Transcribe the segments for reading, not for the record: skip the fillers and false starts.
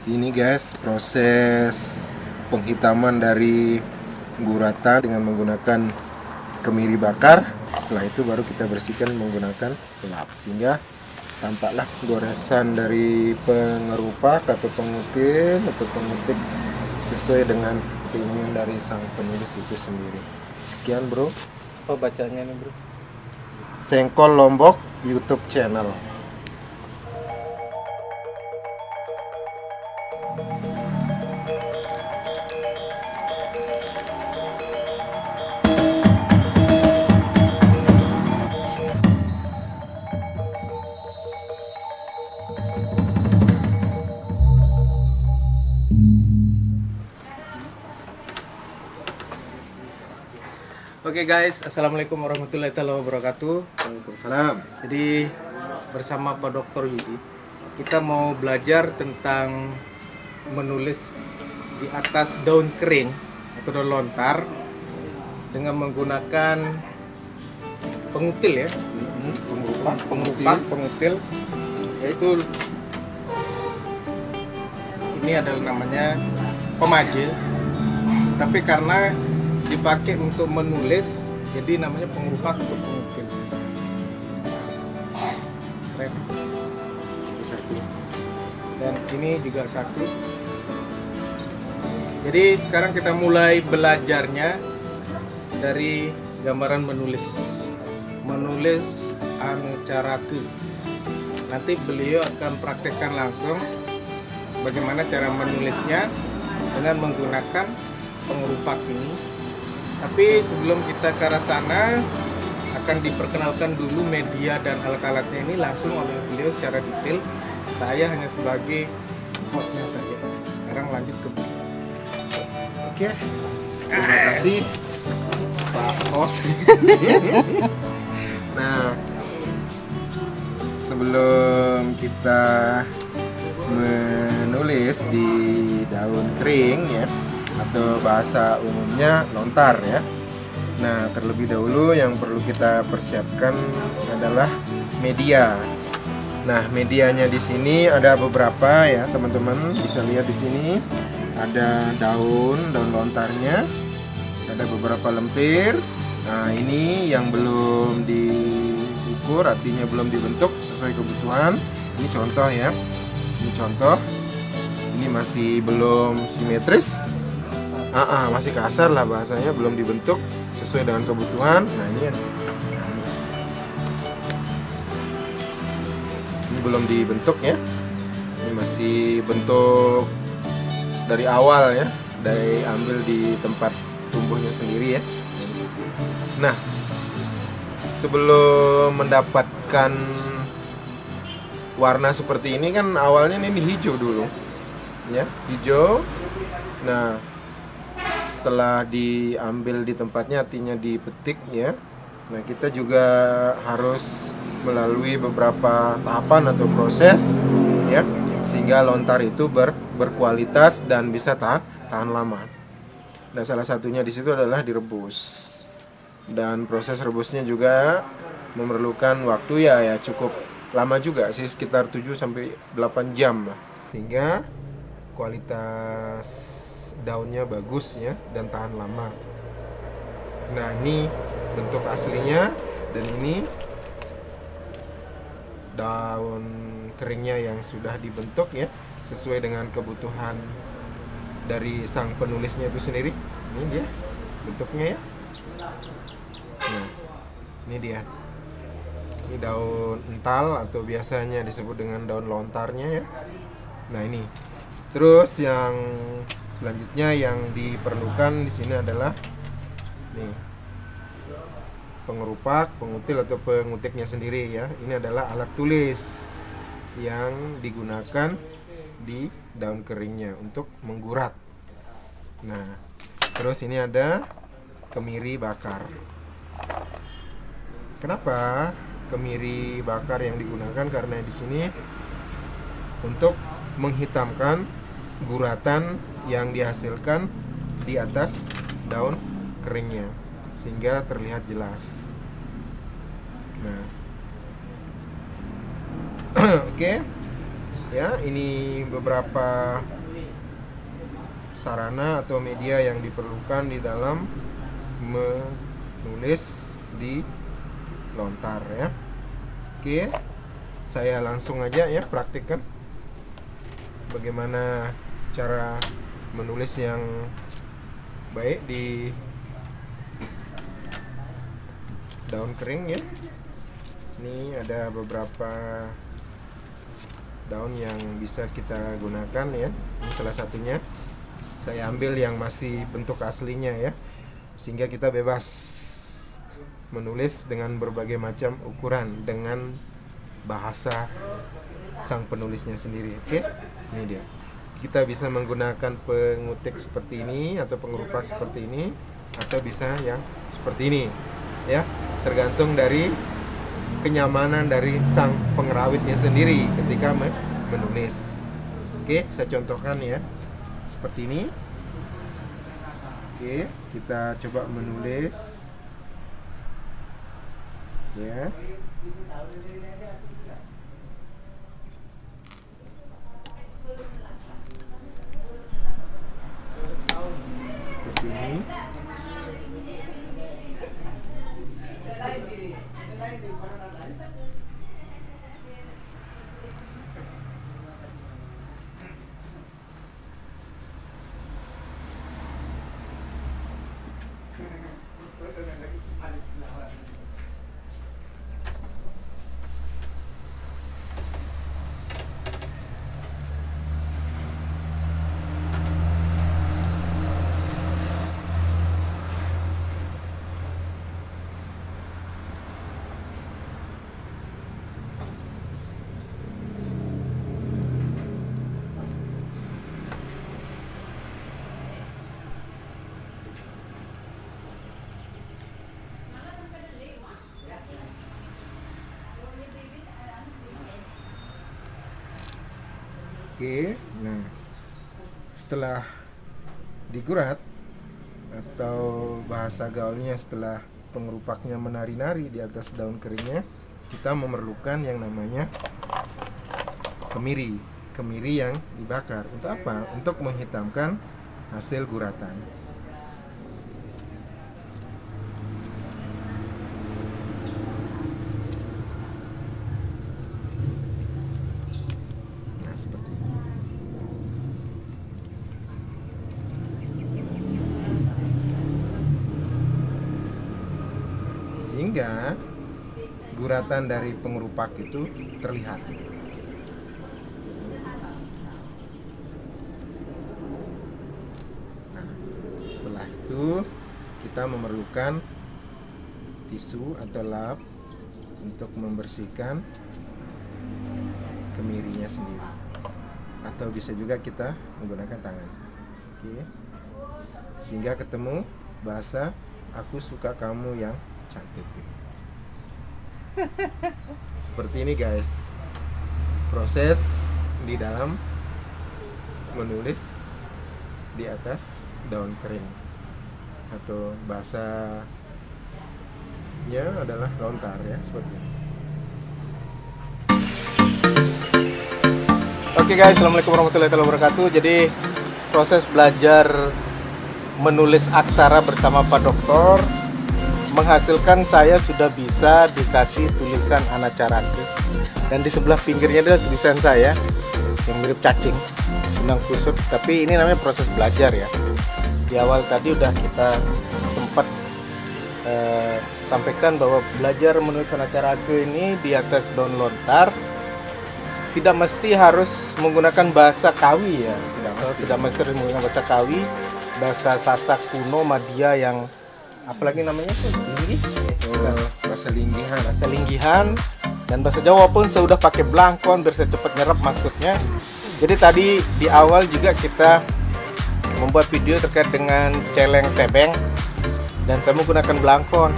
Ini guys, proses penghitaman dari guratan dengan menggunakan kemiri bakar. Setelah itu baru kita bersihkan menggunakan lap, sehingga tampaklah goresan dari pengerupak atau pengutil atau pengutik sesuai dengan keinginan dari sang penulis itu sendiri. Sekian bro. Apa bacanya nih bro? Sengkol Lombok YouTube channel. Oke guys, assalamualaikum warahmatullahi wabarakatuh. Waalaikumsalam. Jadi bersama Pak Dr. Yudi, kita mau belajar tentang menulis di atas daun kering atau daun lontar dengan menggunakan pengutil ya, pengutil, yaitu ini adalah namanya pemajil, tapi karena dipakai untuk menulis jadi namanya pengupak atau pengutil. Keren. Ini satu dan ini juga satu. Jadi sekarang kita mulai belajarnya dari gambaran menulis anu caraku. Nanti beliau akan praktekkan langsung bagaimana cara menulisnya dengan menggunakan pengerupak ini. Tapi sebelum kita ke arah sana, akan diperkenalkan dulu media dan alat-alatnya ini langsung oleh beliau secara detail. Saya hanya sebagai hostnya saja. Sekarang lanjut ke beliau. Oke. Terima kasih Pak Host. Nah, sebelum kita menulis di daun kering ya, atau bahasa umumnya lontar ya. Nah, terlebih dahulu yang perlu kita persiapkan adalah media. Nah, medianya di sini ada beberapa ya, teman-teman bisa lihat di sini ada daun lontarnya, ada beberapa lempir. Nah, ini yang belum diukur, artinya belum dibentuk sesuai kebutuhan. Ini contoh ya. Ini contoh. Ini masih belum simetris. Masih kasar lah bahasanya, belum dibentuk sesuai dengan kebutuhan. Nah ini ya. Ini belum dibentuk ya. Ini masih bentuk dari awal ya, dari ambil di tempat tumbuhnya sendiri ya. Nah, sebelum mendapatkan warna seperti ini kan awalnya ini hijau dulu ya, hijau. Nah, setelah diambil di tempatnya, artinya dipetik ya. Nah, kita juga harus melalui beberapa tahapan atau proses ya, sehingga lontar itu berkualitas dan bisa tahan lama. Dan salah satunya di situ adalah direbus. Dan proses rebusnya juga memerlukan waktu ya cukup lama juga sih, sekitar 7 sampai 8 jam lah. Sehingga kualitas daunnya bagus ya dan tahan lama. Nah, ini bentuk aslinya, dan ini daun keringnya yang sudah dibentuk ya sesuai dengan kebutuhan dari sang penulisnya itu sendiri. Ini dia bentuknya ya. Nah, ini dia. Ini daun ental atau biasanya disebut dengan daun lontarnya ya. Nah, ini. Terus yang selanjutnya yang diperlukan di sini adalah nih, pengerupak, pengutil atau pengutiknya sendiri ya. Ini adalah alat tulis yang digunakan di daun keringnya untuk menggurat. Nah, terus ini ada kemiri bakar. Kenapa kemiri bakar yang digunakan? Karena di sini untuk menghitamkan guratan yang dihasilkan di atas daun keringnya sehingga terlihat jelas. Nah, oke. Ya, ini beberapa sarana atau media yang diperlukan di dalam menulis di lontar ya. Oke, saya langsung aja ya praktikkan bagaimana cara menulis yang baik di daun kering ya. Ini ada beberapa daun yang bisa kita gunakan ya. Ini salah satunya. Saya ambil yang masih bentuk aslinya ya, sehingga kita bebas menulis dengan berbagai macam ukuran dengan bahasa sang penulisnya sendiri. Oke, ini dia. Kita bisa menggunakan pengutik seperti ini atau pengerupak seperti ini, atau bisa yang seperti ini ya, tergantung dari kenyamanan dari sang pengerawitnya sendiri ketika menulis. Oke, saya contohkan ya, seperti ini. Oke, kita coba menulis ya. Seperti ini. Oke, nah setelah digurat atau bahasa gaulnya setelah pengerupaknya menari-nari di atas daun keringnya, kita memerlukan yang namanya kemiri. Kemiri yang dibakar. Untuk apa? Untuk menghitamkan hasil guratan. Sehingga guratan dari pengerupak itu terlihat. Nah, setelah itu kita memerlukan tisu atau lap untuk membersihkan kemirinya sendiri, atau bisa juga kita menggunakan tangan. Oke. Sehingga ketemu bahasa "aku suka kamu yang cantik". Seperti ini guys, proses di dalam menulis di atas daun kering, atau bahasanya adalah lontar ya, seperti ini. Oke guys, assalamualaikum warahmatullahi wabarakatuh. Jadi proses belajar menulis aksara bersama Pak Doktor menghasilkan saya sudah bisa dikasih tulisan Anacarake, dan di sebelah pinggirnya adalah tulisan saya yang mirip cacing, benang kusut. Tapi ini namanya proses belajar ya. Di awal tadi udah kita sempat sampaikan bahwa belajar menulis Anacarake ini di atas daun lontar tidak mesti harus menggunakan bahasa Kawi ya, tidak mesti menggunakan bahasa Kawi, bahasa Sasak kuno Madya yang apalagi namanya tuh Linggih, bahasa Linggihan, dan bahasa Jawa pun saya udah pakai blangkon biar saya cepat nyerap maksudnya. Jadi tadi di awal juga kita membuat video terkait dengan celeng tebeng, dan saya menggunakan blangkon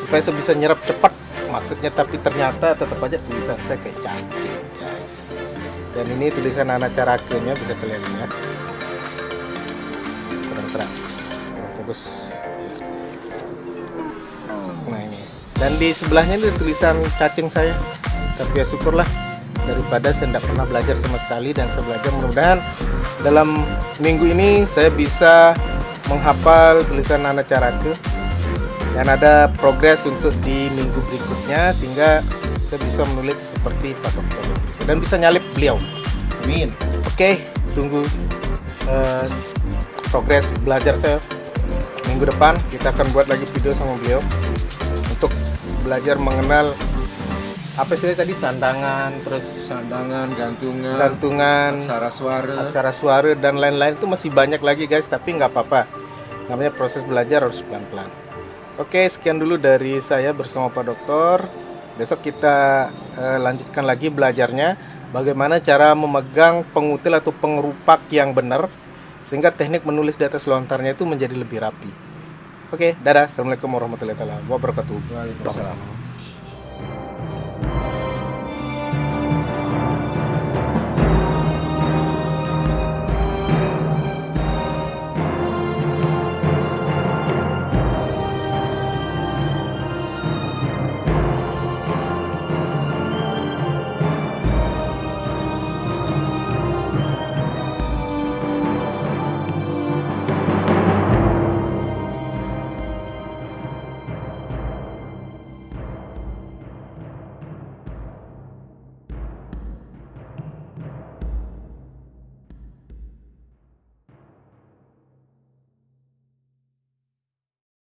supaya saya bisa nyerap cepat maksudnya, tapi ternyata tetap aja tulisan saya kayak cacing guys. Dan ini tulisan Anacarake-nya bisa kalian lihat, kurang terang, kurang fokus. Nah ini, dan di sebelahnya ini tulisan cacing saya, tapi ya syukurlah daripada saya tidak pernah belajar sama sekali. Dan saya belajar, mudah-mudahan dalam minggu ini saya bisa menghafal tulisan Nana Caraka dan ada progres untuk di minggu berikutnya, sehingga saya bisa menulis seperti Pak Dokter dan bisa nyalip beliau. Amin. Oke, tunggu progres belajar saya. Minggu depan kita akan buat lagi video sama beliau untuk belajar mengenal apa sih tadi, sandangan, terus Sandangan, gantungan, gantungan, aksara suara. aksara suara dan lain-lain. Itu masih banyak lagi guys, tapi nggak apa-apa. Namanya proses belajar harus pelan-pelan. Oke, sekian dulu dari saya bersama Pak Dokter. Besok kita lanjutkan lagi belajarnya. Bagaimana cara memegang pengutil atau pengerupak yang benar, sehingga teknik menulis di atas lontarnya itu menjadi lebih rapi. Oke, dadah. Assalamualaikum warahmatullahi wabarakatuh. Waalaikumsalam.